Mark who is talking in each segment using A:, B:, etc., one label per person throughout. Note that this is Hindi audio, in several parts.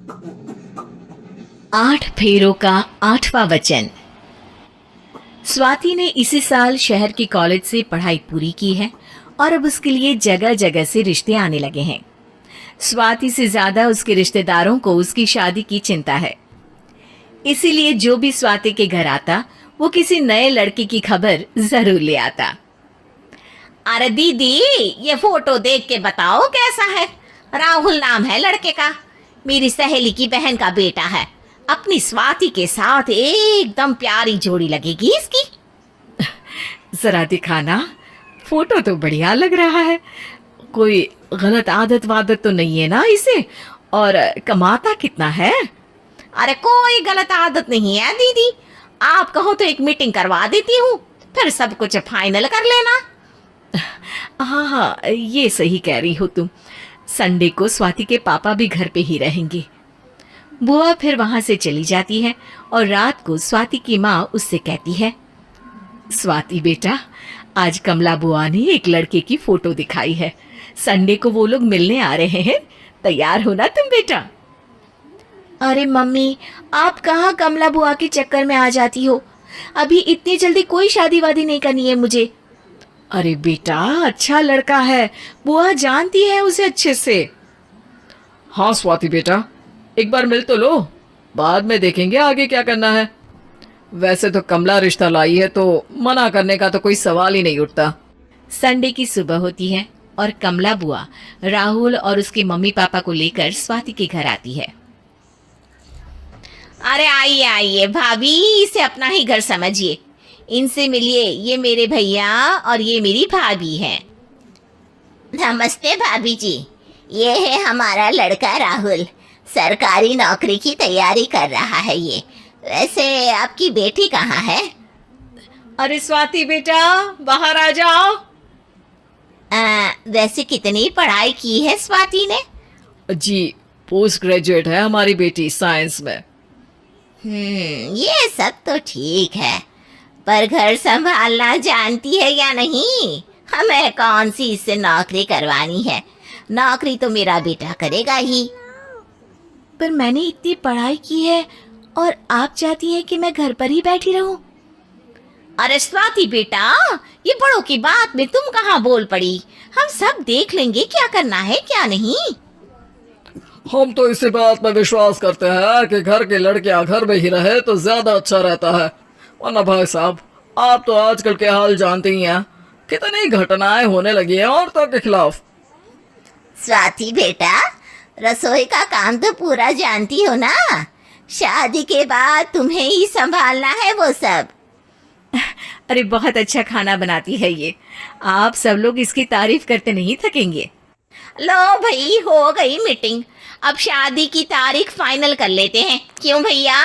A: 8 फेरों का 8वां वचन। स्वाति ने इसी साल शहर के कॉलेज से पढ़ाई पूरी की है और अब उसके लिए जगह जगह से रिश्ते आने लगे हैं। स्वाति से ज्यादा उसके रिश्तेदारों को उसकी शादी की चिंता है, इसीलिए जो भी स्वाति के घर आता वो किसी नए लड़के की खबर जरूर ले आता।
B: अरे दीदी, ये फोटो देख के बताओ कैसा है। राहुल नाम है लड़के का, मेरी सहेली की बहन का बेटा है। अपनी स्वाति के साथ एकदम प्यारी जोड़ी लगेगी इसकी।
A: जरा दिखाना, फोटो तो बढ़िया लग रहा है। कोई गलत आदत वादत तो नहीं है ना इसे? और कमाता कितना है?
B: अरे कोई गलत आदत नहीं है दीदी, आप कहो तो एक मीटिंग करवा देती हूँ, फिर सब कुछ फाइनल कर लेना।
A: हाँ हाँ, ये सही कह रही हो तुम। संडे को स्वाति के पापा भी घर पे ही रहेंगे। बुआ फिर वहां से चली जाती है और रात को स्वाति की माँ उससे कहती है, स्वाति बेटा, आज कमला बुआ ने एक लड़के की फोटो दिखाई है। संडे को वो लोग मिलने आ रहे हैं, तैयार हो ना तुम बेटा?
C: अरे मम्मी, आप कहाँ कमला बुआ के चक्कर में आ जाती हो? अभी इतनी जल्दी कोई शादी वादी नहीं करनी है मुझे।
A: अरे बेटा, अच्छा लड़का है, बुआ जानती है उसे अच्छे से। हाँ स्वाति बेटा, एक बार मिल तो लो, बाद में देखेंगे आगे क्या करना है। वैसे तो कमला रिश्ता लाई है तो मना करने का तो कोई सवाल ही नहीं उठता। संडे की सुबह होती है और कमला बुआ राहुल और उसके मम्मी पापा को लेकर स्वाति के घर आती है।
B: अरे आइए आइए भाभी, इसे अपना ही घर समझिए। इनसे मिलिए, ये मेरे भैया और ये मेरी भाभी है।
D: नमस्ते भाभी जी, ये है हमारा लड़का राहुल, सरकारी नौकरी की तैयारी कर रहा है ये। वैसे आपकी बेटी कहाँ है?
A: अरे स्वाति बेटा, बाहर आ जाओ।
D: वैसे कितनी पढ़ाई की है स्वाति ने?
A: जी, पोस्ट ग्रेजुएट है हमारी बेटी साइंस में।
D: ये सब तो ठीक है, पर घर संभालना जानती है या नहीं? हमें कौन सी इससे नौकरी करवानी है, नौकरी तो मेरा बेटा करेगा ही।
C: पर मैंने इतनी पढ़ाई की है और आप चाहती हैं कि मैं घर पर ही बैठी रहूं?
B: अरे स्वाति बेटा, ये बड़ों की बात में तुम कहाँ बोल पड़ी? हम सब देख लेंगे क्या करना है क्या नहीं।
E: हम तो इसी बात में विश्वास करते हैं कि घर के लड़कियां घर में ही रहे तो ज्यादा अच्छा रहता है। वरना भाई साहब, आप तो आजकल के हाल जानते ही हैं, कितनी घटनाएं होने लगी हैं औरतों के खिलाफ।
D: स्वाति बेटा, रसोई का काम तो पूरा जानती हो ना? शादी के बाद तुम्हें ही संभालना है वो सब।
A: अरे बहुत अच्छा खाना बनाती है ये, आप सब लोग इसकी तारीफ करते नहीं थकेंगे।
B: लो भाई, हो गई मीटिंग, अब शादी की तारीख फाइनल कर लेते हैं, क्यों भैया?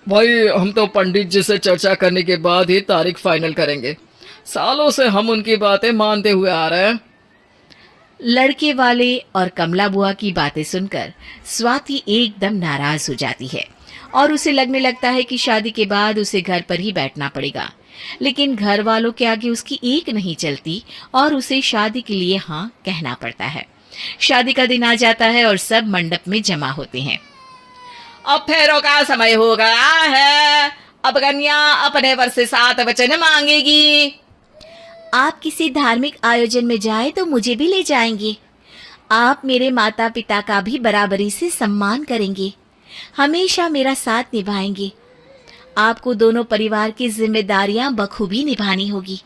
E: भाई, हम तो पंडित जी से चर्चा करने के बाद ही तारीख फाइनल करेंगे। सालों से हम उनकी बातें मानते हुए आ रहे हैं।
A: लड़के वाले और कमला बुआ की बातें सुनकर स्वाति एकदम नाराज हो जाती है और उसे लगने लगता है कि शादी के बाद उसे घर पर ही बैठना पड़ेगा। लेकिन घर वालों के आगे उसकी एक नहीं चलती और उसे शादी के लिए हाँ कहना पड़ता है। शादी का दिन आ जाता है और सब मंडप में जमा होते हैं।
B: अब फेरों का समय हो गया है, अब कन्या अपने वर से 7 वचन मांगेगी।
C: आप किसी धार्मिक आयोजन में जाए तो मुझे भी ले जाएंगे। आप मेरे माता पिता का भी बराबरी से सम्मान करेंगे, हमेशा मेरा साथ निभाएंगे। आपको दोनों परिवार की जिम्मेदारियां बखूबी निभानी होगी।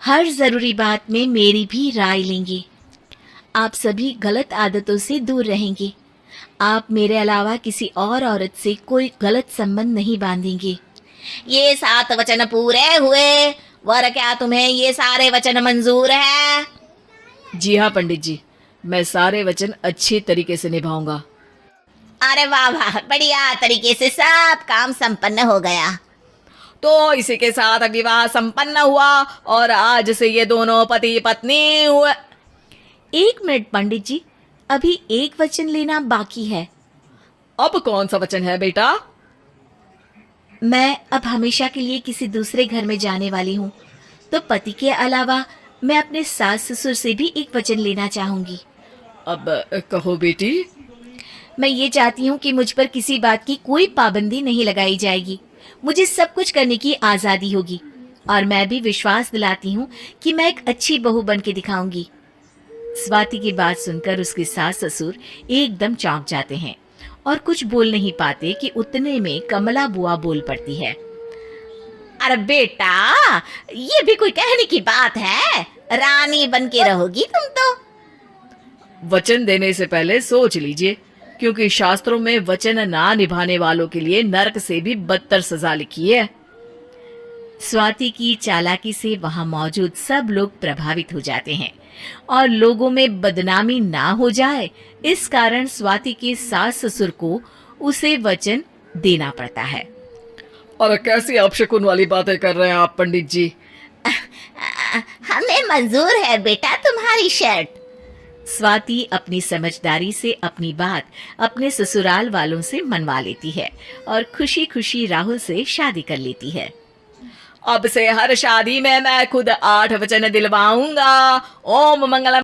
C: हर जरूरी बात में मेरी भी राय लेंगे। आप सभी गलत आदतों से दूर रहेंगे। आप मेरे अलावा किसी और औरत से कोई गलत संबंध नहीं बांधेंगे।
B: ये 7 वचन पूरे हुए, वर क्या तुम्हें ये सारे वचन मंजूर है?
A: जी हाँ पंडित जी, मैं सारे वचन अच्छी तरीके से निभाऊंगा।
D: अरे वाह वाह, बढ़िया तरीके से सब काम संपन्न हो गया।
B: तो इसी के साथ विवाह संपन्न हुआ और आज से ये दोनों पति पत्नी हुए।
C: 1 मिनट पंडित जी, अभी एक वचन लेना बाकी है।
B: अब कौन सा वचन है बेटा?
C: मैं अब हमेशा के लिए किसी दूसरे घर में जाने वाली हूँ, तो पति के अलावा मैं अपने सास ससुर से भी एक वचन लेना चाहूंगी।
E: अब कहो बेटी।
C: मैं ये चाहती हूँ कि मुझ पर किसी बात की कोई पाबंदी नहीं लगाई जाएगी। मुझे सब कुछ करने की आजादी होगी और मैं भी विश्वास दिलाती हूँ कि मैं एक अच्छी बहू बन के दिखाऊंगी। स्वाति की बात सुनकर उसके सास ससुर एकदम चौंक जाते हैं और कुछ बोल नहीं पाते कि उतने में कमला बुआ बोल पड़ती है।
B: अरे बेटा, ये भी कोई कहने की बात है? रानी बन के रहोगी तुम तो।
A: वचन देने से पहले सोच लीजिए, क्योंकि शास्त्रों में वचन ना निभाने वालों के लिए नरक से भी बदतर सजा लिखी है।
C: स्वाति की चालाकी से वहां मौजूद सब लोग प्रभावित हो जाते हैं और लोगों में बदनामी ना हो जाए, इस कारण स्वाति के सास ससुर को उसे वचन देना पड़ता है।
E: और कैसी अपशकुन वाली बातें कर रहे हैं आप पंडित जी?
D: हमें मंजूर है बेटा तुम्हारी शर्त।
C: स्वाति अपनी समझदारी से अपनी बात अपने ससुराल वालों से मनवा लेती है और खुशी खुशी राहुल से शादी कर लेती है।
A: अब से हर शादी में मैं खुद 8 वचन दिलवाऊंगा। ओम मंगलम